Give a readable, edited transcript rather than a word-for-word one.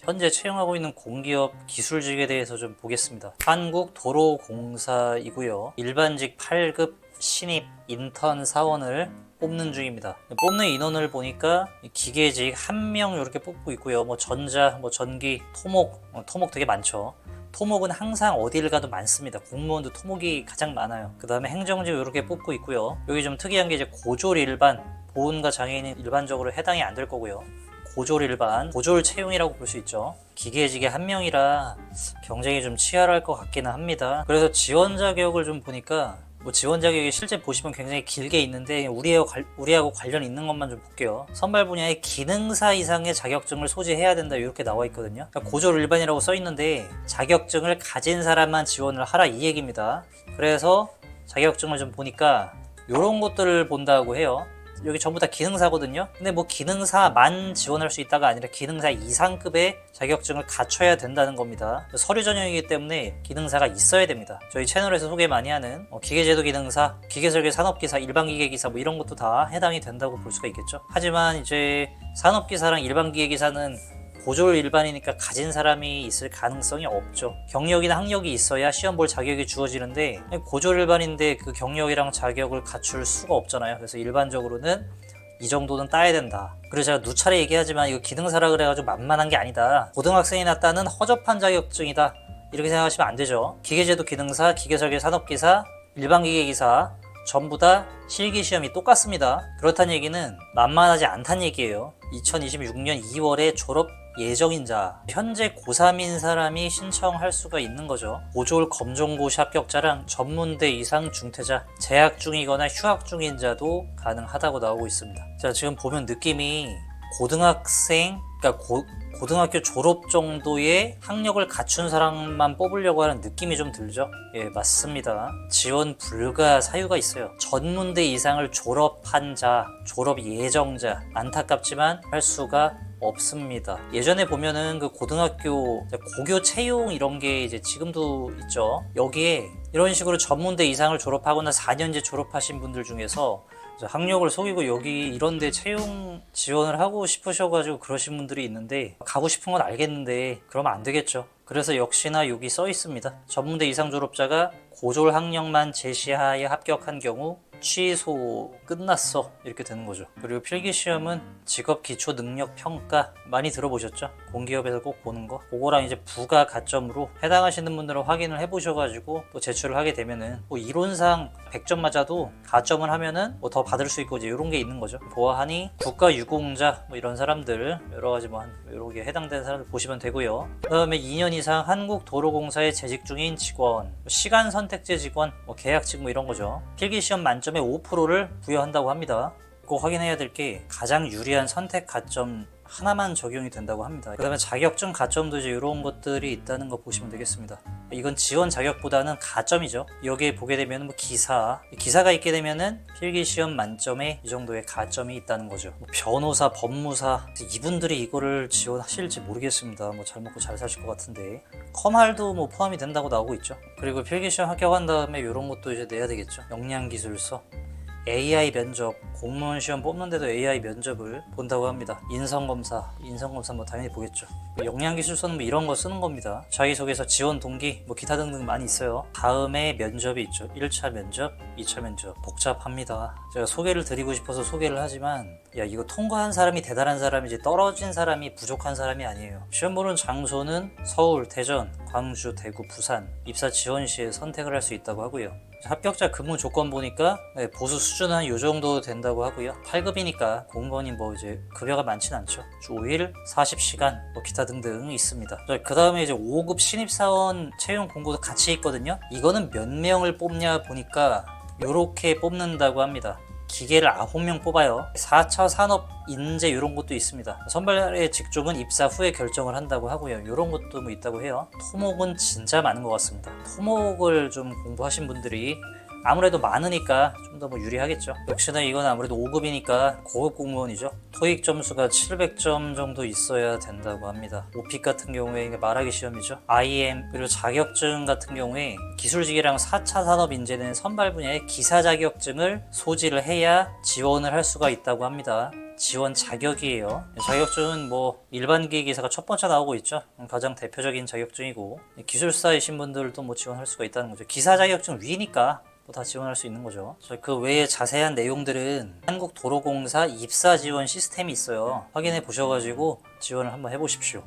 현재 채용하고 있는 공기업 기술직에 대해서 좀 보겠습니다. 한국도로공사이고요. 일반직 8급 신입 인턴 사원을 뽑는 중입니다. 뽑는 인원을 보니까 기계직 1명 이렇게 뽑고 있고요. 뭐 전자, 뭐 전기, 토목 되게 많죠. 토목은 항상 어디를 가도 많습니다. 공무원도 토목이 가장 많아요. 그 다음에 행정직 이렇게 뽑고 있고요. 여기 좀 특이한 게 이제 고졸 일반, 보훈과 장애인은 일반적으로 해당이 안 될 거고요. 고졸 일반, 고졸 채용이라고 볼 수 있죠. 기계직에 1명이라 경쟁이 좀 치열할 것 같기는 합니다. 그래서 지원 자격을 좀 보니까 뭐 지원 자격이 실제 보시면 굉장히 길게 있는데 우리하고 관련 있는 것만 좀 볼게요. 선발 분야의 기능사 이상의 자격증을 소지해야 된다 이렇게 나와 있거든요. 그러니까 고졸 일반이라고 써 있는데 자격증을 가진 사람만 지원을 하라 이 얘기입니다. 그래서 자격증을 좀 보니까 이런 것들을 본다고 해요. 여기 전부 다 기능사거든요. 근데 뭐 기능사만 지원할 수 있다가 아니라 기능사 이상급의 자격증을 갖춰야 된다는 겁니다. 서류 전형이기 때문에 기능사가 있어야 됩니다. 저희 채널에서 소개 많이 하는 기계제도 기능사, 기계설계 산업기사, 일반기계기사 뭐 이런 것도 다 해당이 된다고 볼 수가 있겠죠. 하지만 이제 산업기사랑 일반기계기사는 고졸 일반이니까 가진 사람이 있을 가능성이 없죠. 경력이나 학력이 있어야 시험 볼 자격이 주어지는데 고졸 일반인데 그 경력이랑 자격을 갖출 수가 없잖아요. 그래서 일반적으로는 이 정도는 따야 된다. 그래서 제가 누차례 얘기하지만 이거 기능사라 그래가지고 만만한 게 아니다. 고등학생이나 따는 허접한 자격증이다. 이렇게 생각하시면 안 되죠. 기계제도 기능사, 기계설계 산업기사, 일반기계기사 전부 다 실기시험이 똑같습니다. 그렇다는 얘기는 만만하지 않다는 얘기예요. 2026년 2월에 졸업 예정인자, 현재 고3인 사람이 신청할 수가 있는 거죠. 고졸 검정고시 합격자랑 전문대 이상 중퇴자, 재학 중이거나 휴학 중인 자도 가능하다고 나오고 있습니다. 자, 지금 보면 느낌이 고등학생, 그러니까 고등학교 졸업 정도의 학력을 갖춘 사람만 뽑으려고 하는 느낌이 좀 들죠? 예, 맞습니다. 지원 불가 사유가 있어요. 전문대 이상을 졸업한 자, 졸업 예정자, 안타깝지만 할 수가 없습니다. 예전에 보면은 그 고등학교 고교 채용 이런 게 이제 지금도 있죠. 여기에 이런 식으로 전문대 이상을 졸업하거나 4년제 졸업하신 분들 중에서 학력을 속이고 여기 이런데 채용 지원을 하고 싶으셔가지고 그러신 분들이 있는데 가고 싶은 건 알겠는데 그러면 안 되겠죠. 그래서 역시나 여기 써 있습니다. 전문대 이상 졸업자가 고졸 학력만 제시하에 합격한 경우 취소 끝났어 이렇게 되는 거죠. 그리고 필기시험은 직업기초능력평가 많이 들어보셨죠? 공기업에서 꼭 보는 거 그거랑 이제 부가 가점으로 해당하시는 분들은 확인을 해보셔가지고 또 제출을 하게 되면은 뭐 이론상 100점 맞아도 가점을 하면은 뭐 더 받을 수 있고 이제 이런 게 있는 거죠. 보아하니 국가유공자 뭐 이런 사람들 여러가지 뭐 이런 게 해당되는 사람들 보시면 되고요. 그 다음에 2년 이상 한국도로공사에 재직 중인 직원, 시간 선택제 직원, 뭐 계약직 뭐 이런 거죠. 필기시험 만점에 5%를 부여한다고 합니다. 꼭 확인해야 될 게 가장 유리한 선택 가점 하나만 적용이 된다고 합니다. 그 다음에 자격증 가점도 이제 이런 것들이 있다는 거 보시면 되겠습니다. 이건 지원 자격보다는 가점이죠. 여기에 보게 되면 뭐 기사가 있게 되면은 필기시험 만점에 이 정도의 가점이 있다는 거죠. 뭐 변호사, 법무사 이분들이 이거를 지원하실지 모르겠습니다. 뭐 잘 먹고 잘 사실 것 같은데 컴할도 뭐 포함이 된다고 나오고 있죠. 그리고 필기시험 합격한 다음에 이런 것도 이제 내야 되겠죠. 역량기술서, AI 면접, 공무원 시험 뽑는데도 AI 면접을 본다고 합니다. 인성검사 뭐 당연히 보겠죠. 역량기술서는 뭐 이런 거 쓰는 겁니다. 자기소개서, 지원 동기, 뭐 기타 등등 많이 있어요. 다음에 면접이 있죠. 1차 면접, 2차 면접. 복잡합니다. 제가 소개를 드리고 싶어서 소개를 하지만 야 이거 통과한 사람이 대단한 사람이지 떨어진 사람이 부족한 사람이 아니에요. 시험 보는 장소는 서울, 대전, 광주, 대구, 부산 입사 지원 시에 선택을 할 수 있다고 하고요. 합격자 근무 조건 보니까 보수 수준은 이 정도 된다고 하고요. 8급이니까 공무원이 뭐 이제 급여가 많진 않죠. 주 5일 40시간 뭐 기타 등등 있습니다. 그 다음에 이제 5급 신입사원 채용 공고도 같이 있거든요. 이거는 몇 명을 뽑냐 보니까 요렇게 뽑는다고 합니다. 기계를 9명 뽑아요. 4차 산업 인재 이런 것도 있습니다. 선발의 직종은 입사 후에 결정을 한다고 하고요. 이런 것도 뭐 있다고 해요. 토목은 진짜 많은 것 같습니다. 토목을 좀 공부하신 분들이 아무래도 많으니까 좀 더 뭐 유리하겠죠. 역시나 이건 아무래도 5급이니까 고급 공무원이죠. 토익 점수가 700점 정도 있어야 된다고 합니다. 오픽 같은 경우에 말하기 시험이죠. IM 그리고 자격증 같은 경우에 기술직이랑 4차 산업 인재는 선발 분야의 기사 자격증을 소지를 해야 지원을 할 수가 있다고 합니다. 지원 자격이에요. 자격증은 뭐 일반 기기사가 첫 번째 나오고 있죠. 가장 대표적인 자격증이고, 기술사이신 분들도 뭐 지원할 수가 있다는 거죠. 기사 자격증 위니까 뭐 다 지원할 수 있는 거죠. 그 외에 자세한 내용들은 한국도로공사 입사 지원 시스템이 있어요. 확인해 보셔가지고 지원을 한번 해보십시오.